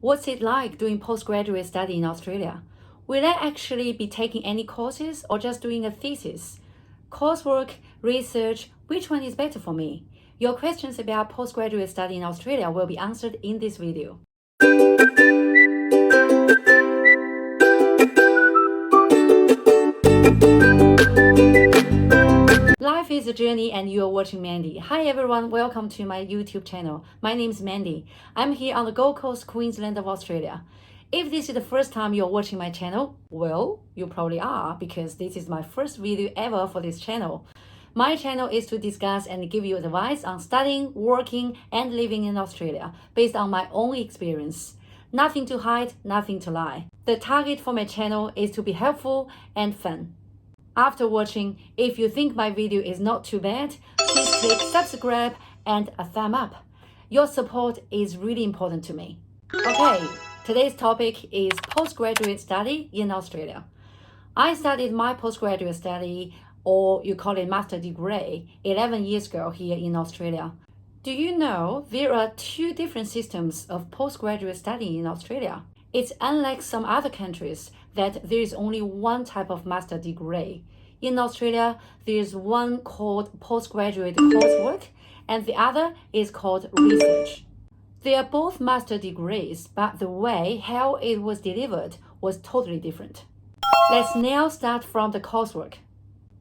What's it like doing postgraduate study in Australia? Will I actually be taking any courses or just doing a thesis? Coursework, research, which one is better for me? Your questions about postgraduate study in Australia will be answered in this video. Life is a journey and you are watching Mandy. Hi everyone, welcome to my YouTube channel. My name is Mandy. I'm here on the Gold Coast, Queensland of Australia. If this is the first time you're watching my channel, well, you probably are because this is my first video ever for this channel. My channel is to discuss and give you advice on studying, working, and living in Australia based on my own experience. Nothing to hide, nothing to lie. The target for my channel is to be helpful and fun. After watching, if you think my video is not too bad, please click subscribe and a thumb up. Your support is really important to me. Okay, today's topic is postgraduate study in Australia. I started my postgraduate study, or you call it master degree, 11 years ago here in Australia. Do you know there are two different systems of postgraduate study in Australia? It's unlike some other countries that there is only one type of master degree. In Australia, there is one called postgraduate coursework and the other is called research. They are both master degrees, but the way how it was delivered was totally different. Let's now start from the coursework.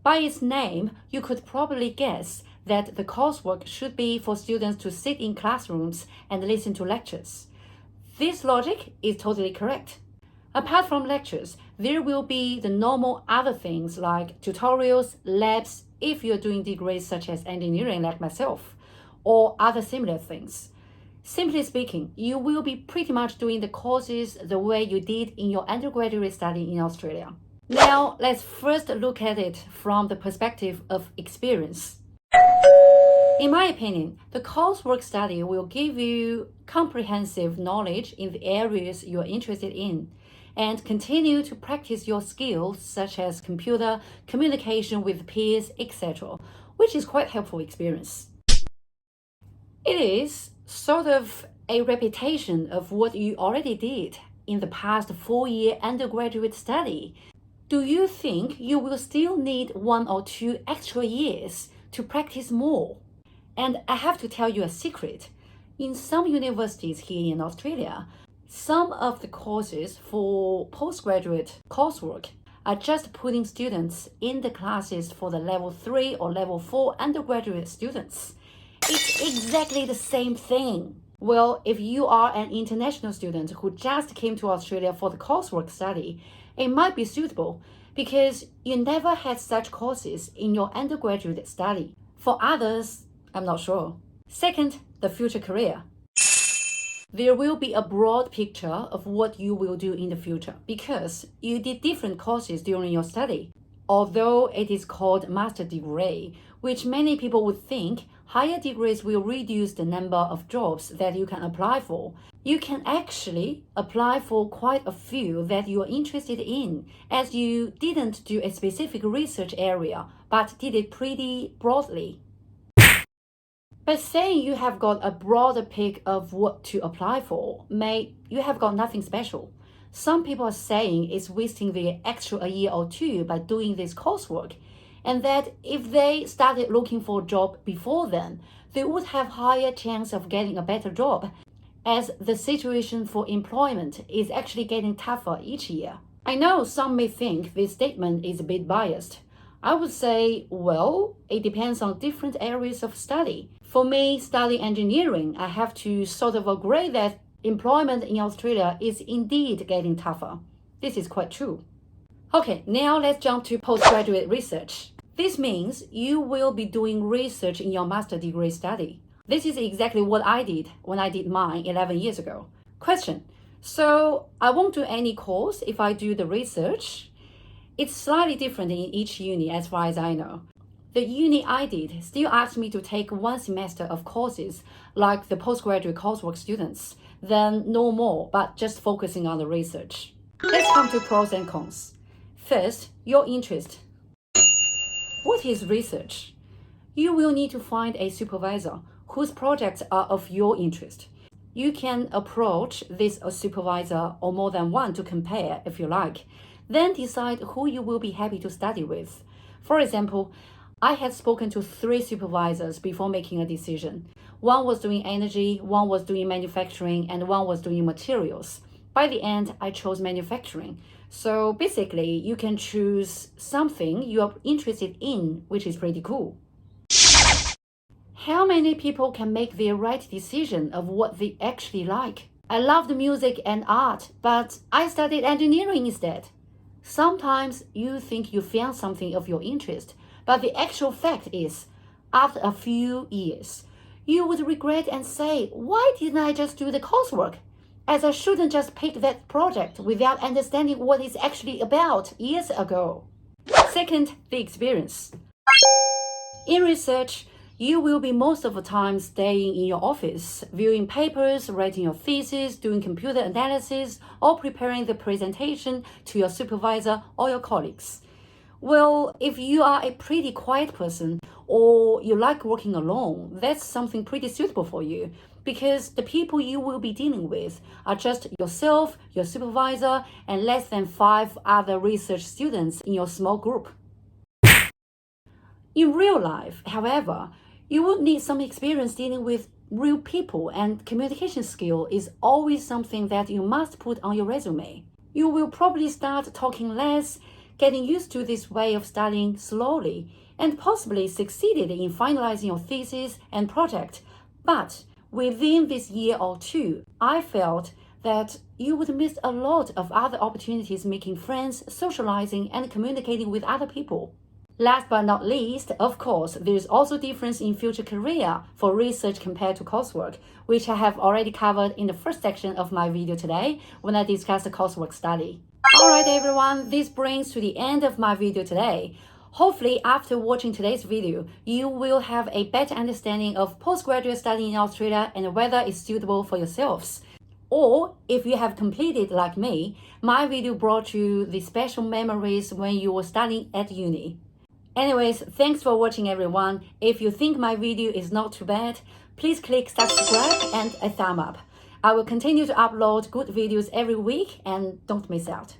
By its name, you could probably guess that the coursework should be for students to sit in classrooms and listen to lectures. This logic is totally correct. Apart from lectures, there will be the normal other things like tutorials, labs, if you're doing degrees such as engineering like myself, or other similar things. Simply speaking, you will be pretty much doing the courses the way you did in your undergraduate study in Australia. Now, let's first look at it from the perspective of experience. In my opinion, the coursework study will give you comprehensive knowledge in the areas you are interested in and continue to practice your skills such as computer, communication with peers, etc., which is quite helpful experience. It is sort of a repetition of what you already did in the past 4-year undergraduate study. Do you think you will still need 1 or 2 extra years to practice more? And I have to tell you a secret. In some universities here in Australia, some of the courses for postgraduate coursework are just putting students in the classes for the level 3 or level 4 undergraduate students. It's exactly the same thing. Well, if you are an international student who just came to Australia for the coursework study, it might be suitable because you never had such courses in your undergraduate study. For others, I'm not sure. Second, the future career. There will be a broad picture of what you will do in the future because you did different courses during your study. Although it is called master degree, which many people would think higher degrees will reduce the number of jobs that you can apply for. You can actually apply for quite a few that you are interested in, as you didn't do a specific research area, but did it pretty broadly. But saying you have got a broader pick of what to apply for, you have got nothing special. Some people are saying it's wasting their extra year or 2 by doing this coursework, and that if they started looking for a job before then, they would have higher chance of getting a better job, as the situation for employment is actually getting tougher each year. I know some may think this statement is a bit biased. I would say, well, it depends on different areas of study. For me, studying engineering, I have to sort of agree that employment in Australia is indeed getting tougher. This is quite true. Okay, now let's jump to postgraduate research. This means you will be doing research in your master degree study. This is exactly what I did when I did mine 11 years ago. Question: so I won't do any course if I do the research? It's slightly different in each uni as far as I know. The uni I did still asked me to take 1 semester of courses like the postgraduate coursework students, then no more, but just focusing on the research. Let's come to pros and cons. First, your interest. What is research? You will need to find a supervisor whose projects are of your interest. You can approach this supervisor or more than one to compare if you like. Then decide who you will be happy to study with. For example, I had spoken to 3 supervisors before making a decision. One was doing energy, one was doing manufacturing, and one was doing materials. By the end, I chose manufacturing. So basically, you can choose something you are interested in, which is pretty cool. How many people can make the right decision of what they actually like? I loved music and art, but I studied engineering instead. Sometimes you think you found something of your interest, but the actual fact is, after a few years, you would regret and say, why didn't I just do the coursework? As I shouldn't just pick that project without understanding what it's actually about years ago. Second, the experience. In research, you will be most of the time staying in your office, viewing papers, writing your thesis, doing computer analysis, or preparing the presentation to your supervisor or your colleagues. Well, if you are a pretty quiet person or you like working alone, that's something pretty suitable for you because the people you will be dealing with are just yourself, your supervisor, and less than 5 other research students in your small group. In real life, however, you would need some experience dealing with real people, and communication skill is always something that you must put on your resume. You will probably start talking less, getting used to this way of studying slowly, and possibly succeeded in finalizing your thesis and project. But within this year or two, I felt that you would miss a lot of other opportunities making friends, socializing, and communicating with other people. Last but not least, of course, there is also difference in future career for research compared to coursework, which I have already covered in the first section of my video today when I discussed the coursework study. Alright everyone, this brings to the end of my video today. Hopefully, after watching today's video, you will have a better understanding of postgraduate study in Australia and whether it's suitable for yourselves. Or, if you have completed like me, my video brought you the special memories when you were studying at uni. Anyways, thanks for watching everyone. If you think my video is not too bad, please click subscribe and a thumb up. I will continue to upload good videos every week and don't miss out.